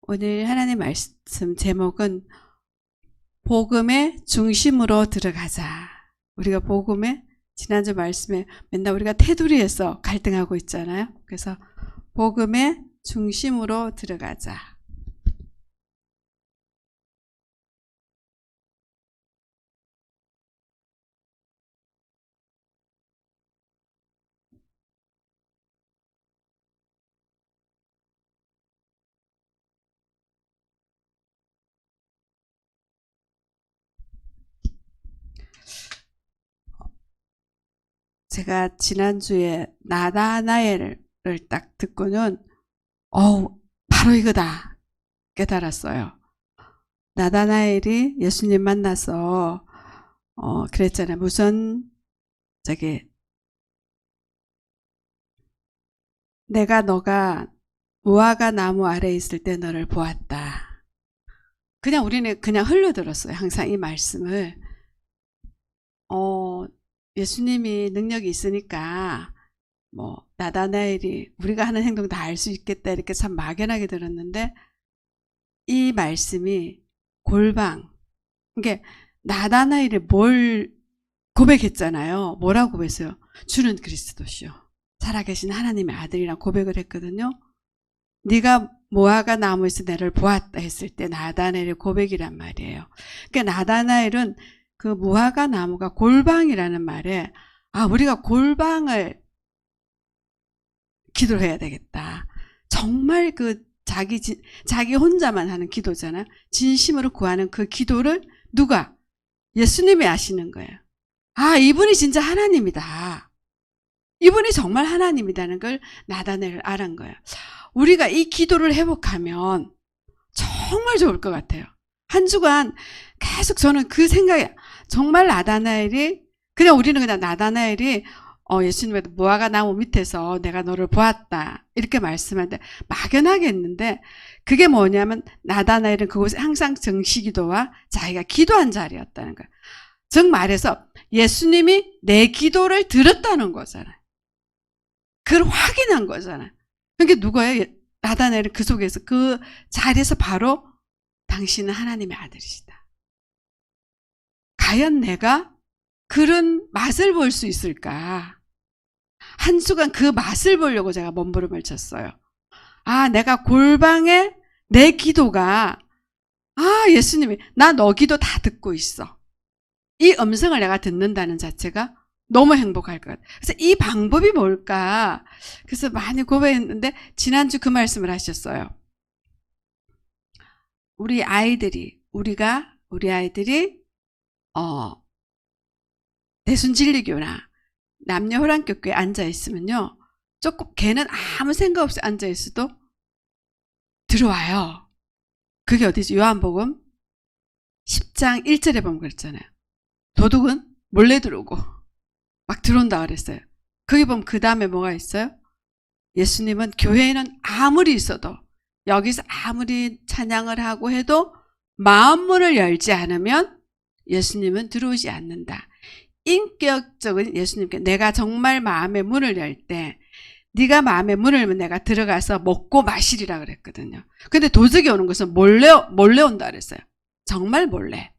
오늘 하나님 말씀 제목은 복음의 중심으로 들어가자. 우리가 복음의 지난주 말씀에 맨날 우리가 테두리에서 갈등하고 있잖아요. 그래서 복음의 중심으로 들어가자. 제가 지난주에 나다나엘을 딱 듣고는 바로 이거다 깨달았어요. 나다나엘이 예수님 만나서 그랬잖아요. 무슨 내가 너가 무화과 나무 아래 있을 때 너를 보았다. 그냥 우리는 그냥 흘려들었어요. 항상 이 말씀을. 예수님이 능력이 있으니까 나다나엘이 우리가 하는 행동 다 알 수 있겠다 이렇게 참 막연하게 들었는데 이 말씀이 골방, 이게 나다나엘이 뭘 고백했잖아요. 뭐라고 고백했어요? 주는 그리스도시요 살아계신 하나님의 아들이랑 고백을 했거든요. 네가 무화과 나무에서 나를 보았다 했을 때 나다나엘의 고백이란 말이에요. 그러니까 나다나엘은 그 무화과 나무가 골방이라는 말에 우리가 골방을 기도를 해야 되겠다. 정말 그 자기 혼자만 하는 기도잖아요. 진심으로 구하는 그 기도를 누가? 예수님이 아시는 거예요. 이분이 진짜 하나님이다. 이분이 정말 하나님이라는 걸 나다나엘을 알은 거예요. 우리가 이 기도를 회복하면 정말 좋을 것 같아요. 한 주간 계속 저는 그 생각이 정말 나다나엘이 우리는 그냥 나다나엘이 예수님의 무화과 나무 밑에서 내가 너를 보았다 이렇게 말씀하는데 막연하게 했는데 그게 뭐냐면 나다나엘은 그곳에 항상 정시기도와 자기가 기도한 자리였다는 거예요. 즉 말해서 예수님이 내 기도를 들었다는 거잖아요. 그걸 확인한 거잖아요. 그러니까 누구예요? 나다나엘은 그 속에서 그 자리에서 바로 당신은 하나님의 아들이시다. 과연 내가 그런 맛을 볼 수 있을까? 한 주간 그 맛을 보려고 제가 몸부림을 쳤어요. 내가 골방에 내 기도가 예수님이 나 너 기도 다 듣고 있어. 이 음성을 내가 듣는다는 자체가 너무 행복할 것 같아요. 그래서 이 방법이 뭘까? 그래서 많이 고백했는데 지난주 그 말씀을 하셨어요. 우리 아이들이 대순진리교나 남녀호랑교교에 앉아있으면요. 조금 걔는 아무 생각 없이 앉아있어도 들어와요. 그게 어디지? 요한복음 10장 1절에 보면 그랬잖아요. 도둑은 몰래 들어오고 막 들어온다 그랬어요. 거기 보면 그 다음에 뭐가 있어요? 예수님은 교회에는 아무리 있어도 여기서 아무리 찬양을 하고 해도 마음문을 열지 않으면 예수님은 들어오지 않는다. 인격적인 예수님께 내가 정말 마음의 문을 열 때 네가 마음의 문을 열면 내가 들어가서 먹고 마시리라 그랬거든요. 근데 도적이 오는 것은 몰래 온다 그랬어요. 정말 몰래.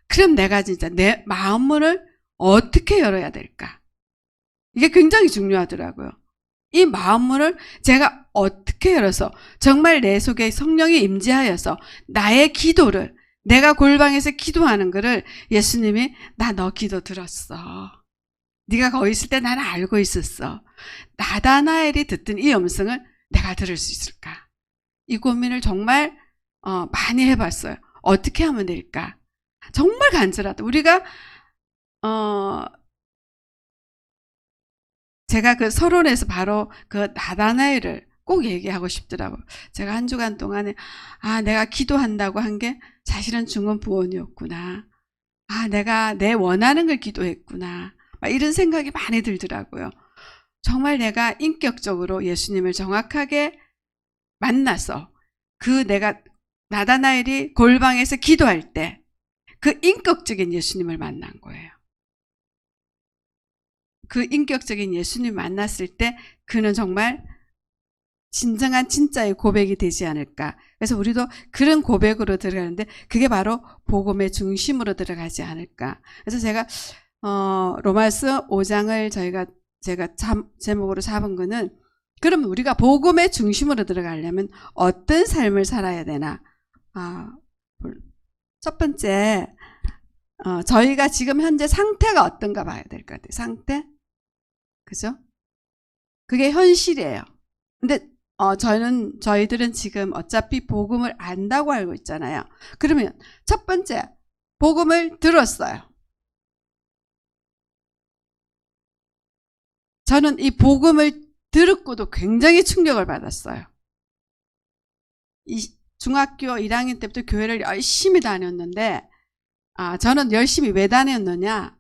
그럼 내가 진짜 내 마음 문을 어떻게 열어야 될까? 이게 굉장히 중요하더라고요. 이 마음 문을 제가 어떻게 열어서 정말 내 속에 성령이 임재하여서 나의 기도를 내가 골방에서 기도하는 거를 예수님이 나 너 기도 들었어. 네가 거기 있을 때 나는 알고 있었어. 나다나엘이 듣던 이 음성을 내가 들을 수 있을까? 이 고민을 정말 많이 해봤어요. 어떻게 하면 될까? 정말 간절하다. 우리가 제가 그 서론에서 바로 그 나다나엘을 꼭 얘기하고 싶더라고요. 제가 한 주간 동안에 내가 기도한다고 한 게 사실은 중언부언이었구나. 내가 내 원하는 걸 기도했구나. 이런 생각이 많이 들더라고요. 정말 내가 인격적으로 예수님을 정확하게 만나서 나다나엘이 골방에서 기도할 때 그 인격적인 예수님을 만난 거예요. 그 인격적인 예수님 만났을 때 그는 정말 진정한 진짜의 고백이 되지 않을까. 그래서 우리도 그런 고백으로 들어가는데 그게 바로 복음의 중심으로 들어가지 않을까. 그래서 제가 로마서 5장을 제가 제목으로 잡은 거는, 그럼 우리가 복음의 중심으로 들어가려면 어떤 삶을 살아야 되나. 첫 번째, 저희가 지금 현재 상태가 어떤가 봐야 될 것 같아요. 상태? 그죠? 그게 현실이에요. 근데 저희들은 지금 어차피 복음을 안다고 알고 있잖아요. 그러면 첫 번째, 복음을 들었어요. 저는 이 복음을 듣고도 굉장히 충격을 받았어요. 중학교 1학년 때부터 교회를 열심히 다녔는데, 저는 열심히 왜 다녔느냐?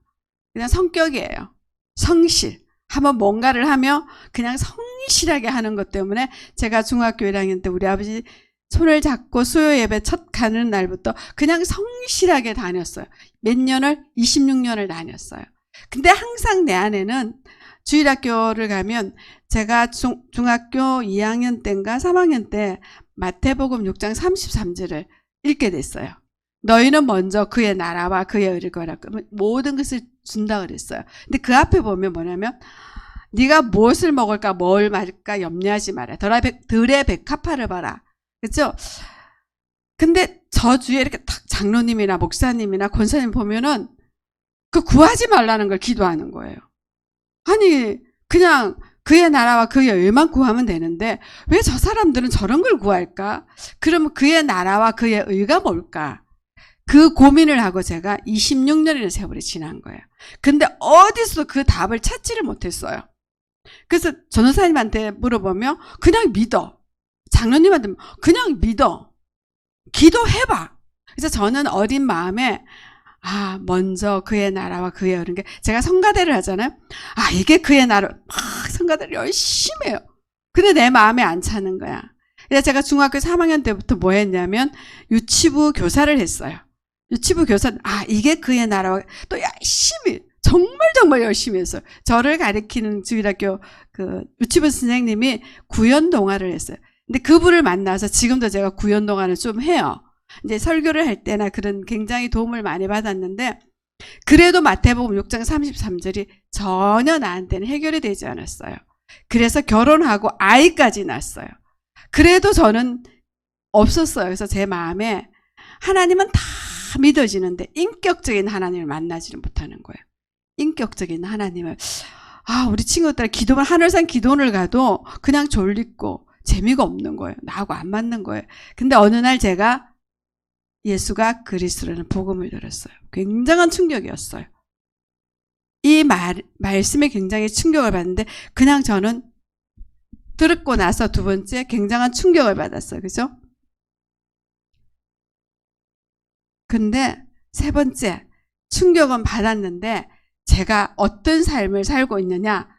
그냥 성격이에요. 성실. 한번 뭔가를 하며 그냥 성실하게 하는 것 때문에 제가 중학교 1학년 때 우리 아버지 손을 잡고 수요 예배 첫 가는 날부터 그냥 성실하게 다녔어요. 몇 년을? 26년을 다녔어요. 근데 항상 내 안에는 주일학교를 가면 제가 중학교 2학년 때인가 3학년 때 마태복음 6장 33절을 읽게 됐어요. 너희는 먼저 그의 나라와 그의 의를 구하라. 모든 것을 준다 그랬어요. 근데 그 앞에 보면 뭐냐면, 네가 무엇을 먹을까 뭘 마실까 염려하지 마라. 들의 백합화를 봐라. 그렇죠? 근데 저 주위에 이렇게 딱 장로님이나 목사님이나 권사님 보면은 그 구하지 말라는 걸 기도하는 거예요. 아니 그냥 그의 나라와 그의 의만 구하면 되는데 왜 저 사람들은 저런 걸 구할까? 그러면 그의 나라와 그의 의가 뭘까? 그 고민을 하고 제가 26년이나 세월이 지난 거예요. 근데 어디서 그 답을 찾지를 못했어요. 그래서 전도사님한테 물어보면 그냥 믿어. 장로님한테 그냥 믿어. 기도해봐. 그래서 저는 어린 마음에 먼저 그의 나라와 그의 의를, 게 제가 성가대를 하잖아요. 이게 그의 나라, 막 성가대를 열심히 해요. 근데 내 마음에 안 차는 거야. 그래서 제가 중학교 3학년 때부터 뭐 했냐면 유치부 교사를 했어요. 유치부 교사, 이게 그의 나라와 또 열심히, 정말 열심히 했어요. 저를 가리키는 주일학교 그 유치부 선생님이 구연 동화를 했어요. 근데 그분을 만나서 지금도 제가 구연 동화를 좀 해요. 이제 설교를 할 때나 그런 굉장히 도움을 많이 받았는데, 그래도 마태복음 6장 33절이 전혀 나한테는 해결이 되지 않았어요. 그래서 결혼하고 아이까지 낳았어요. 그래도 저는 없었어요. 그래서 제 마음에 하나님은 다 믿어지는데 인격적인 하나님을 만나지를 못하는 거예요. 인격적인 하나님을. 우리 친구들 기도만, 하늘산 기도원을 가도 그냥 졸리고 재미가 없는 거예요. 나하고 안 맞는 거예요. 근데 어느 날 제가 예수가 그리스도라는 복음을 들었어요. 굉장한 충격이었어요. 이 말씀에 굉장히 충격을 받는데, 그냥 저는 듣고 나서 두 번째 굉장한 충격을 받았어요. 그죠? 근데 세 번째, 충격은 받았는데 제가 어떤 삶을 살고 있느냐.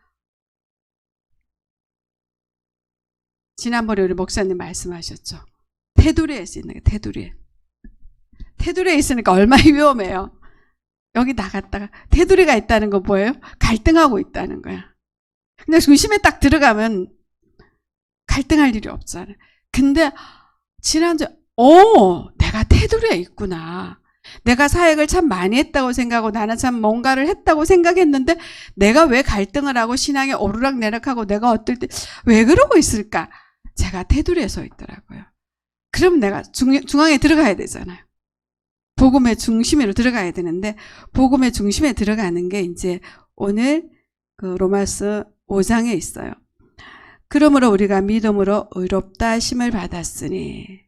지난번에 우리 목사님 말씀하셨죠. 테두리에 있는 거예요. 테두리에 있으니까 얼마나 위험해요. 여기 나갔다가 테두리가 있다는 거 뭐예요? 갈등하고 있다는 거야. 근데 중심에 딱 들어가면 갈등할 일이 없잖아요. 근데 지난주에 내가 테두리에 있구나. 내가 사역을 참 많이 했다고 생각하고 나는 참 뭔가를 했다고 생각했는데 내가 왜 갈등을 하고 신앙에 오르락내락하고 내가 어떨 때 왜 그러고 있을까? 제가 테두리에 서 있더라고요. 그럼 내가 중앙에 들어가야 되잖아요. 복음의 중심으로 들어가야 되는데, 복음의 중심에 들어가는 게 이제 오늘 그 로마서 5장에 있어요. 그러므로 우리가 믿음으로 의롭다 하심을 받았으니.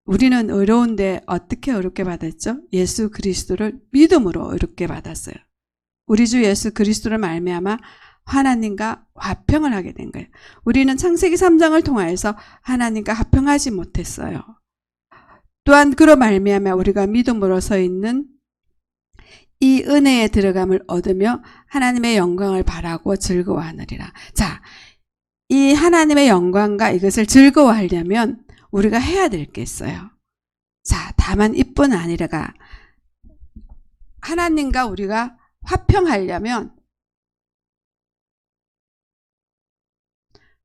우리는 의로운데 어떻게 의롭게 받았죠? 예수 그리스도를 믿음으로 의롭게 받았어요. 우리 주 예수 그리스도를 말미암아 하나님과 화평을 하게 된 거예요. 우리는 창세기 3장을 통하여서 하나님과 화평하지 못했어요. 또한 그로 말미암아 우리가 믿음으로 서 있는 이 은혜에 들어감을 얻으며 하나님의 영광을 바라고 즐거워하느니라. 자, 이 하나님의 영광과 이것을 즐거워하려면 우리가 해야 될 게 있어요. 자, 다만 이뿐 아니라가 하나님과 우리가 화평하려면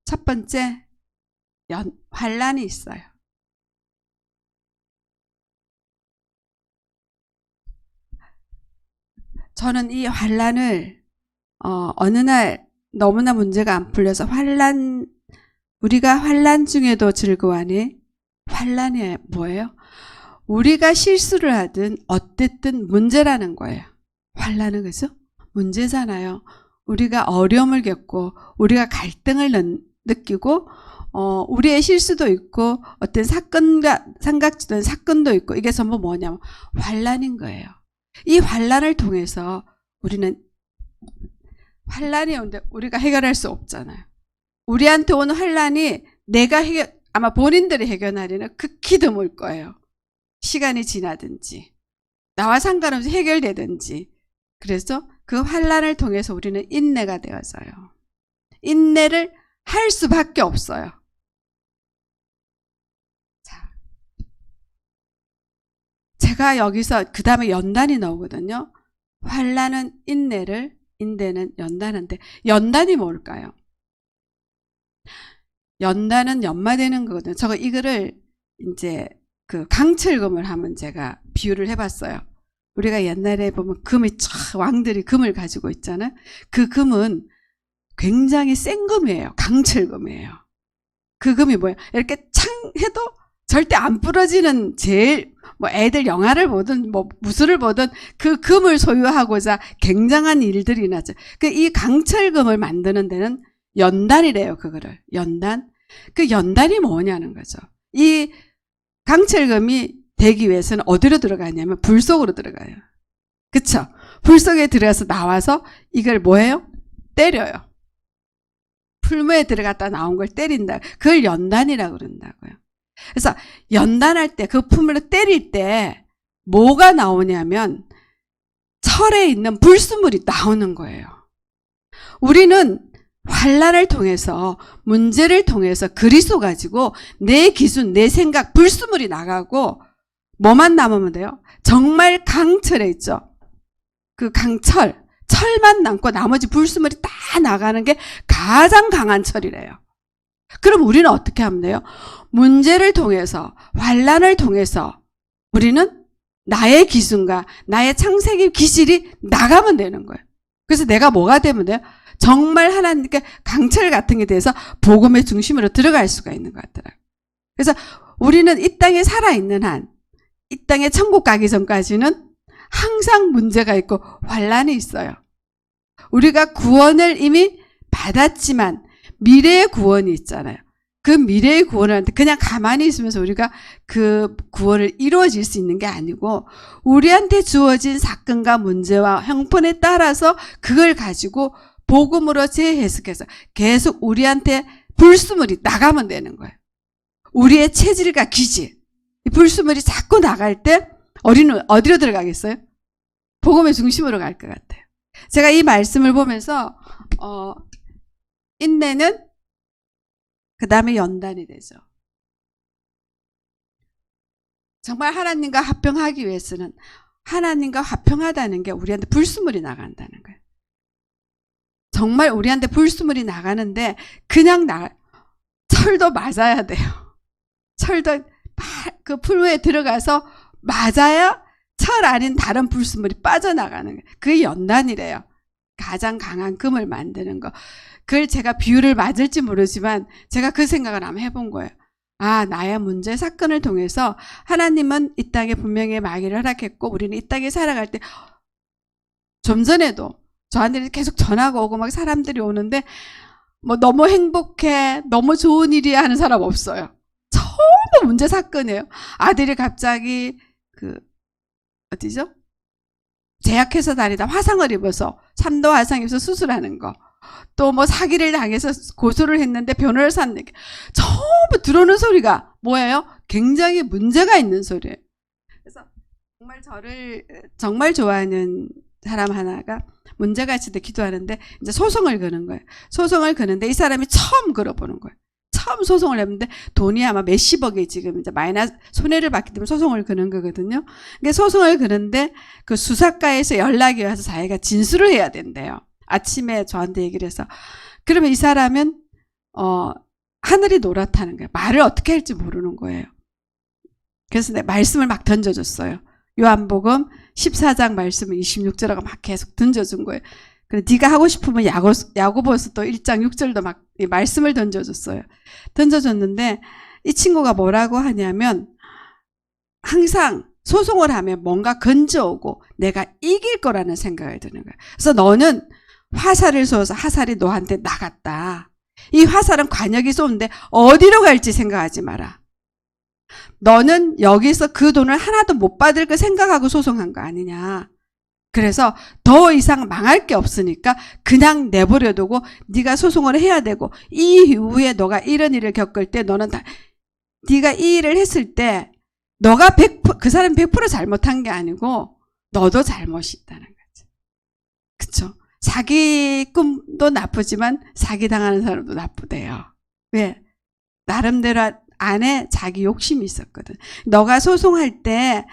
첫 번째, 환란이 있어요. 저는 이 환란을 어느 날 너무나 문제가 안 풀려서 우리가 환란 중에도 즐거워하니, 환란이 뭐예요? 우리가 실수를 하든 어쨌든 문제라는 거예요. 환란은, 그죠? 문제잖아요. 우리가 어려움을 겪고 우리가 갈등을 느끼고 우리의 실수도 있고 어떤 사건과 삼각지된 사건도 있고, 이게 전부 뭐냐면 환란인 거예요. 이 환란을 통해서 우리는, 환란이 오는데 우리가 해결할 수 없잖아요. 우리한테 오는 환란이 아마 본인들이 해결하려는 극히 드물 거예요. 시간이 지나든지 나와 상관없이 해결되든지. 그래서 그 환란을 통해서 우리는 인내가 되어져요. 인내를 할 수밖에 없어요. 자, 제가 여기서 그 다음에 연단이 나오거든요. 환란은 인내를, 인내는 연단한데, 연단이 뭘까요? 연단은 연마되는 거거든요. 이거를 이제 그 강철금을 한번 제가 비유를 해봤어요. 우리가 옛날에 보면 왕들이 금을 가지고 있잖아요. 그 금은 굉장히 센 금이에요. 강철금이에요. 그 금이 뭐예요? 이렇게 창 해도 절대 안 부러지는, 제일 애들 영화를 보든 무술을 보든 그 금을 소유하고자 굉장한 일들이 나죠. 이 강철금을 만드는 데는 연단이래요. 그거를 연단. 그 연단이 뭐냐는 거죠. 이 강철금이 되기 위해서는 어디로 들어가냐면 불 속으로 들어가요. 그쵸? 불 속에 들어가서 나와서 이걸 뭐예요? 때려요. 풀무에 들어갔다 나온 걸 때린다. 그걸 연단이라고 그런다고요. 그래서 연단할 때, 그 풀무를 때릴 때 뭐가 나오냐면 철에 있는 불순물이 나오는 거예요. 우리는 환란을 통해서, 문제를 통해서 그리스도 가지고 내 기준, 내 생각, 불순물이 나가고 뭐만 남으면 돼요? 정말 강철에 있죠. 그 강철, 철만 남고 나머지 불순물이 다 나가는 게 가장 강한 철이래요. 그럼 우리는 어떻게 하면 돼요? 문제를 통해서, 환란을 통해서 우리는 나의 기준과 나의 창세기 기질이 나가면 되는 거예요. 그래서 내가 뭐가 되면 돼요? 정말 하나님께 강철 같은 게 돼서 복음의 중심으로 들어갈 수가 있는 것 같더라고요. 그래서 우리는 이 땅에 살아있는 한, 이 땅에 천국 가기 전까지는 항상 문제가 있고 환란이 있어요. 우리가 구원을 이미 받았지만 미래의 구원이 있잖아요. 그 미래의 구원을 하는데 그냥 가만히 있으면서 우리가 그 구원을 이루어질 수 있는 게 아니고, 우리한테 주어진 사건과 문제와 형편에 따라서 그걸 가지고 복음으로 재해석해서 계속 우리한테 불순물이 나가면 되는 거예요. 우리의 체질과 기질, 이 불순물이 자꾸 나갈 때 우리는 어디로 들어가겠어요? 복음의 중심으로 갈 것 같아요. 제가 이 말씀을 보면서 인내는 그 다음에 연단이 되죠. 정말 하나님과 화평하기 위해서는, 하나님과 화평하다는 게 우리한테 불순물이 나간다는 거예요. 정말 우리한테 불순물이 나가는데 그냥 철도 맞아야 돼요. 철도 그 풀무에 들어가서 맞아야 철 아닌 다른 불순물이 빠져나가는 거예요. 그게 연단이래요. 가장 강한 금을 만드는 거. 그걸 제가 비유를 맞을지 모르지만 제가 그 생각을 한번 해본 거예요. 아, 나의 문제 사건을 통해서 하나님은 이 땅에 분명히 마귀를 허락했고 우리는 이 땅에 살아갈 때, 좀 전에도 저한테 계속 전화가 오고 막 사람들이 오는데 너무 행복해, 너무 좋은 일이야 하는 사람 없어요. 전부 문제 사건이에요. 아들이 갑자기 어디죠? 제약회사 다니다 화상을 입어서, 3도 화상 입어서 수술하는 거. 또 사기를 당해서 고소를 했는데 변호를 샀는 게, 전부 들어오는 소리가 뭐예요? 굉장히 문제가 있는 소리예요. 그래서 정말 저를 정말 좋아하는 사람 하나가 문제가 있을 때 기도하는데 이제 소송을 거는 거예요. 소송을 거는데 이 사람이 처음 걸어보는 거예요. 처음 소송을 했는데 돈이 아마 몇십억이 지금 이제 마이너스 손해를 받기 때문에 소송을 거는 거거든요. 그러니까 소송을 거는데 그 수사과에서 연락이 와서 자기가 진술을 해야 된대요. 아침에 저한테 얘기를 해서, 그러면 이 사람은 하늘이 노랗다는 거예요. 말을 어떻게 할지 모르는 거예요. 그래서 내가 말씀을 막 던져줬어요. 요한복음 14장 말씀을 26절하고 막 계속 던져준 거예요. 그래서 네가 하고 싶으면 야고보서 또 1장 6절도 막 말씀을 던져줬어요. 던져줬는데 이 친구가 뭐라고 하냐면 항상 소송을 하면 뭔가 건져오고 내가 이길 거라는 생각이 드는 거예요. 그래서 너는 화살을 쏘아서 화살이 너한테 나갔다. 이 화살은 관역이 쏘는데 어디로 갈지 생각하지 마라. 너는 여기서 그 돈을 하나도 못 받을 거 생각하고 소송한 거 아니냐. 그래서 더 이상 망할 게 없으니까 그냥 내버려두고 네가 소송을 해야 되고 이 이후에 너가 이런 일을 겪을 때 너는 다 네가 이 일을 했을 때 너가 100%, 그 사람이 100% 잘못한 게 아니고 너도 잘못이 있다는 거지. 그쵸? 사기꾼도 나쁘지만 사기당하는 사람도 나쁘대요. 왜? 나름대로 안에 자기 욕심이 있었거든. 너가 소송할 때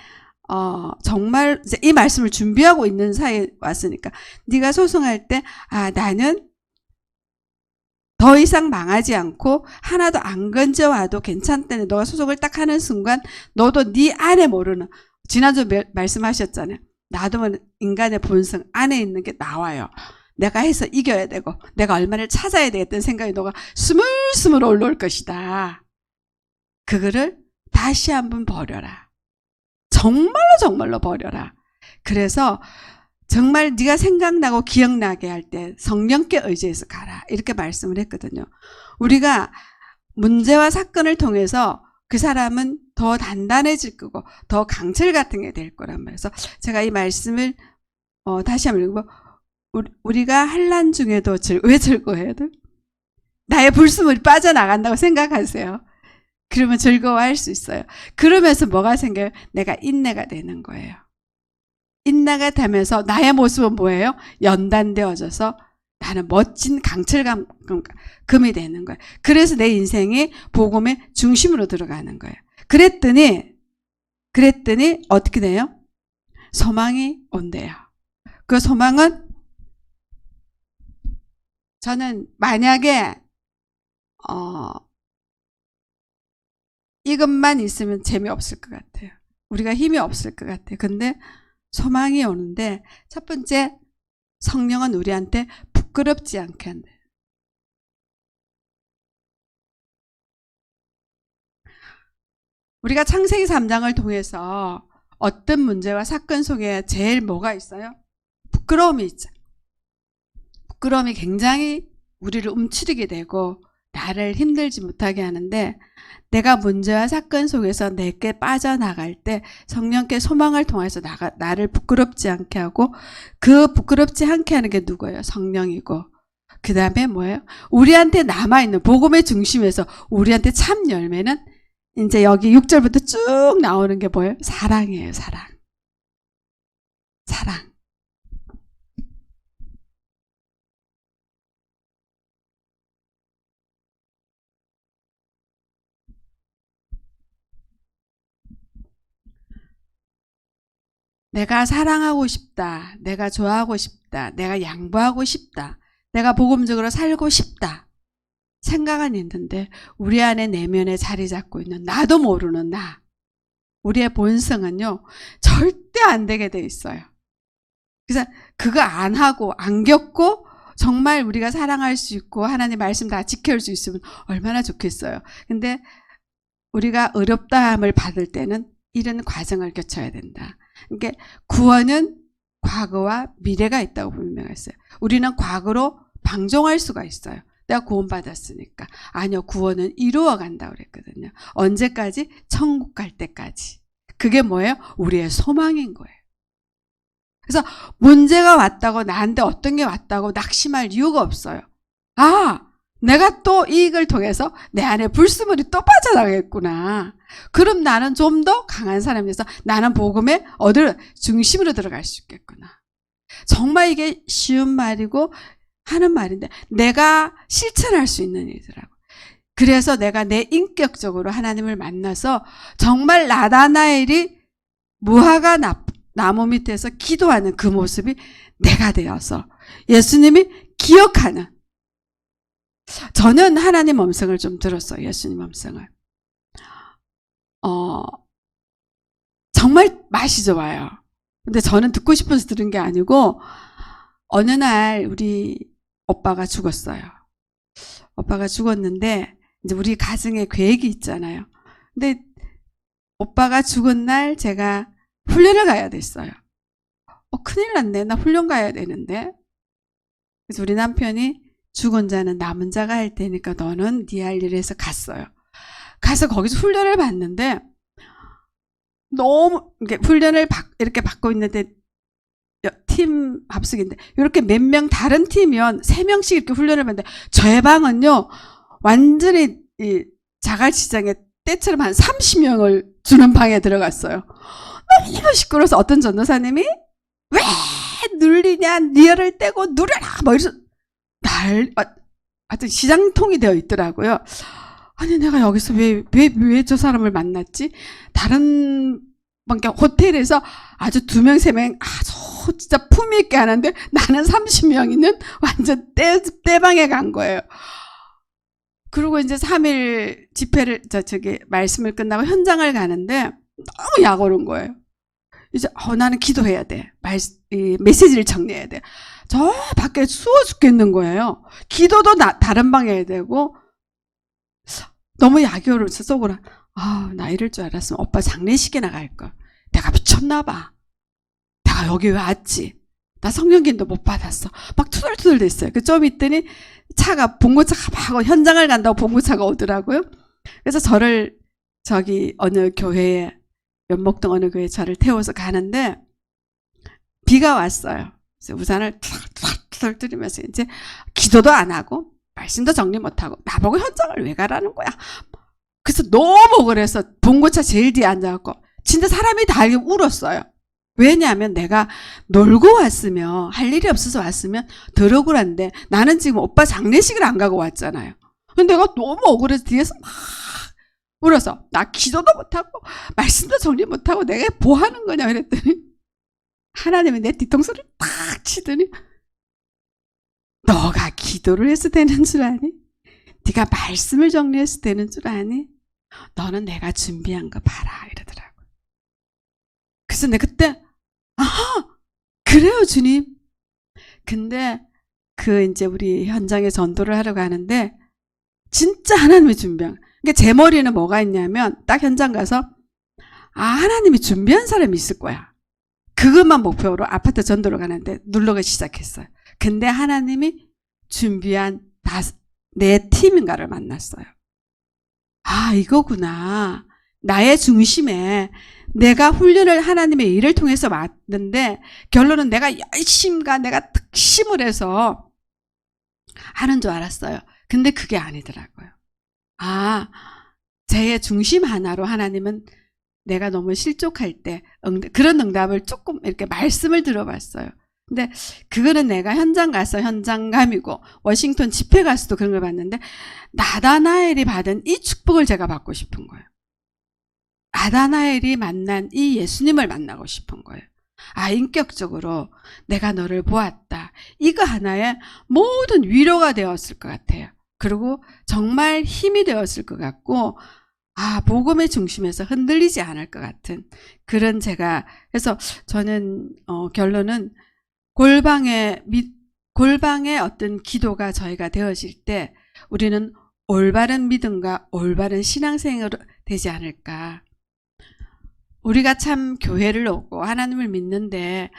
정말 이제 이 말씀을 준비하고 있는 사이에 왔으니까 네가 소송할 때 나는 더 이상 망하지 않고 하나도 안 건져와도 괜찮다네. 너가 소송을 딱 하는 순간 너도 네 안에 모르는 지난주 말씀하셨잖아요. 나도 인간의 본성 안에 있는 게 나와요. 내가 해서 이겨야 되고 내가 얼마를 찾아야 되겠다는 생각이 너가 스물스물 올라올 것이다. 그거를 다시 한번 버려라. 정말로 버려라. 그래서 정말 네가 생각나고 기억나게 할 때 성령께 의지해서 가라. 이렇게 말씀을 했거든요. 우리가 문제와 사건을 통해서 그 사람은 더 단단해질 거고 더 강철 같은 게 될 거란 말이에요. 그래서 제가 이 말씀을 다시 한번 읽고 우리가 환난 중에도 왜 즐거워해요? 나의 불순물이 빠져나간다고 생각하세요. 그러면 즐거워할 수 있어요. 그러면서 뭐가 생겨요? 내가 인내가 되는 거예요. 인내가 되면서 나의 모습은 뭐예요? 연단되어져서 나는 멋진 강철감이 되는 거예요. 그래서 내 인생이 복음의 중심으로 들어가는 거예요. 그랬더니 어떻게 돼요? 소망이 온대요. 그 소망은 저는 만약에 이것만 있으면 재미없을 것 같아요. 우리가 힘이 없을 것 같아요. 근데 소망이 오는데 첫 번째 성령은 우리한테 부끄럽지 않게 한대요. 우리가 창세기 3장을 통해서 어떤 문제와 사건 속에 제일 뭐가 있어요? 부끄러움이 있죠. 부끄러움이 굉장히 우리를 움츠리게 되고 나를 힘들지 못하게 하는데 내가 문제와 사건 속에서 내게 빠져나갈 때 성령께 소망을 통해서 나를 부끄럽지 않게 하고 그 부끄럽지 않게 하는 게 누구예요? 성령이고 그 다음에 뭐예요? 우리한테 남아있는 복음의 중심에서 우리한테 참 열매는 이제 여기 6절부터 쭉 나오는 게 뭐예요? 사랑이에요. 사랑. 내가 사랑하고 싶다. 내가 좋아하고 싶다. 내가 양보하고 싶다. 내가 복음적으로 살고 싶다. 생각은 있는데 우리 안에 내면에 자리 잡고 있는 나도 모르는 나. 우리의 본성은요. 절대 안 되게 돼 있어요. 그래서 그거 안 하고 안 겪고 정말 우리가 사랑할 수 있고 하나님 말씀 다 지켜올 수 있으면 얼마나 좋겠어요. 근데 우리가 어렵다함을 받을 때는 이런 과정을 거쳐야 된다. 그러니까 구원은 과거와 미래가 있다고 분명했어요. 우리는 과거로 방종할 수가 있어요. 내가 구원받았으니까. 아니요. 구원은 이루어간다고 그랬거든요. 언제까지? 천국 갈 때까지. 그게 뭐예요? 우리의 소망인 거예요. 그래서 문제가 왔다고 나한테 어떤 게 왔다고 낙심할 이유가 없어요. 내가 또 이익을 통해서 내 안에 불순물이 또 빠져나가겠구나. 그럼 나는 좀 더 강한 사람이 돼서 나는 복음의 중심으로 들어갈 수 있겠구나. 정말 이게 쉬운 말이고 하는 말인데 내가 실천할 수 있는 일이더라고. 그래서 내가 내 인격적으로 하나님을 만나서 정말 나다나엘이 무화과 나무 밑에서 기도하는 그 모습이 내가 되어서 예수님이 기억하는 저는 하나님 음성을 좀 들었어요. 예수님 음성을. 정말 맛이 좋아요. 근데 저는 듣고 싶어서 들은 게 아니고 어느 날 우리 오빠가 죽었어요. 오빠가 죽었는데 이제 우리 가정에 계획이 있잖아요. 근데 오빠가 죽은 날 제가 훈련을 가야 됐어요. 큰일 났네. 나 훈련 가야 되는데. 그래서 우리 남편이 죽은 자는 남은 자가 할 테니까 너는 네 할 일을 해서 갔어요. 가서 거기서 훈련을 받는데 너무 훈련을 이렇게 받고 있는데 팀 합숙인데 이렇게 몇 명 다른 팀이면 3명씩 이렇게 훈련을 받는데 저의 방은요 완전히 이 자갈치장에 때처럼 한 30명을 주는 방에 들어갔어요. 너무 시끄러워서 어떤 전도사님이 왜 눌리냐, 니얼을 떼고 누려라 뭐 이래서 하여튼 시장통이 되어 있더라고요. 아니 내가 여기서 왜 저 사람을 만났지? 다른 호텔에서 아주 2명 3명 아주 진짜 품위 있게 하는데 나는 30명 있는 완전 떼방에 간 거예요. 그리고 이제 3일 집회를 말씀을 끝나고 현장을 가는데 너무 약오른 거예요. 이제 나는 기도해야 돼. 메시지를 정리해야 돼. 저 밖에 추워 죽겠는 거예요. 기도도 다른 방에 해야 되고 너무 약이 오르면서 속으로 나 이럴 줄 알았으면 오빠 장례식이나 갈걸. 내가 미쳤나 봐. 내가 여기 왜 왔지? 나 성령기도 못 받았어. 막 투덜투덜 됐어요. 좀 있더니 차가 봉고차가 막 현장을 간다고 봉고차가 오더라고요. 그래서 저를 어느 교회에 연목동 어느 교회에 저를 태워서 가는데 비가 왔어요. 그래서 우산을 투덜투덜 들이면서 이제 기도도 안 하고 말씀도 정리 못하고 나보고 현장을 왜 가라는 거야. 그래서 너무 억울해서 봉고차 제일 뒤에 앉아갖고 진짜 사람이 다 울었어요. 왜냐하면 내가 놀고 왔으면 할 일이 없어서 왔으면 덜 억울한데 나는 지금 오빠 장례식을 안 가고 왔잖아요. 근데 내가 너무 억울해서 뒤에서 막 울어서 나 기도도 못하고 말씀도 정리 못하고 내가 뭐 하는 거냐 그랬더니 하나님이 내 뒤통수를 탁 치더니 너가 기도를 해서 되는 줄 아니? 네가 말씀을 정리해서 되는 줄 아니? 너는 내가 준비한 거 봐라 이러더라고요. 그래서 내가 그때 그래요 주님. 근데 이제 우리 현장에 전도를 하러 가는데 진짜 하나님이 준비한 그러니까 제 머리에는 뭐가 있냐면 딱 현장 가서 하나님이 준비한 사람이 있을 거야. 그것만 목표로 아파트 전도를 가는데 누르기 시작했어요. 근데 하나님이 준비한 4팀인가를 만났어요. 이거구나. 나의 중심에 내가 훈련을 하나님의 일을 통해서 왔는데 결론은 내가 열심과 내가 특심을 해서 하는 줄 알았어요. 근데 그게 아니더라고요. 제 중심 하나로 하나님은 내가 너무 실족할 때 그런 응답을 조금 이렇게 말씀을 들어봤어요. 근데 그거는 내가 현장 가서 현장감이고 워싱턴 집회 가서도 그런 걸 봤는데 나다나엘이 받은 이 축복을 제가 받고 싶은 거예요. 나다나엘이 만난 이 예수님을 만나고 싶은 거예요. 인격적으로 내가 너를 보았다. 이거 하나에 모든 위로가 되었을 것 같아요. 그리고 정말 힘이 되었을 것 같고 복음의 중심에서 흔들리지 않을 것 같은 그런 그래서 저는 결론은 골방의 어떤 기도가 저희가 되어질 때 우리는 올바른 믿음과 올바른 신앙생활로 되지 않을까. 우리가 참 교회를 오고 하나님을 믿는데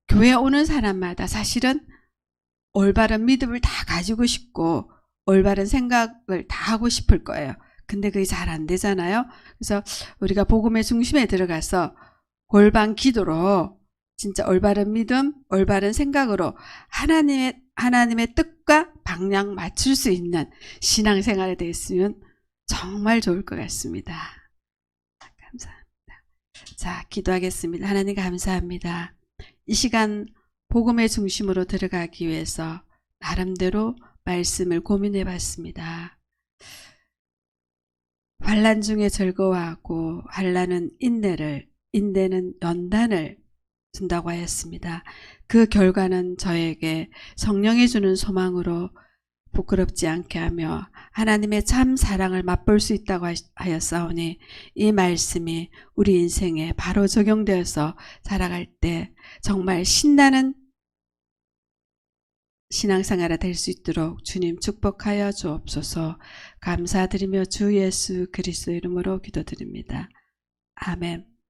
교회 오는 사람마다 사실은 올바른 믿음을 다 가지고 싶고 올바른 생각을 다 하고 싶을 거예요. 근데 그게 잘 안 되잖아요. 그래서 우리가 복음의 중심에 들어가서 골방 기도로 진짜 올바른 믿음, 올바른 생각으로 하나님의 뜻과 방향 맞출 수 있는 신앙생활에 됐으면 정말 좋을 것 같습니다. 감사합니다. 자, 기도하겠습니다. 하나님 감사합니다. 이 시간 복음의 중심으로 들어가기 위해서 나름대로 말씀을 고민해 봤습니다. 환난 중에 즐거워하고 환난은 인내는 연단을 준다고 하였습니다. 그 결과는 저에게 성령이 주는 소망으로 부끄럽지 않게 하며 하나님의 참 사랑을 맛볼 수 있다고 하였사오니 이 말씀이 우리 인생에 바로 적용되어서 살아갈 때 정말 신나는 신앙생활이 될 수 있도록 주님 축복하여 주옵소서. 감사드리며 주 예수 그리스도 이름으로 기도드립니다. 아멘.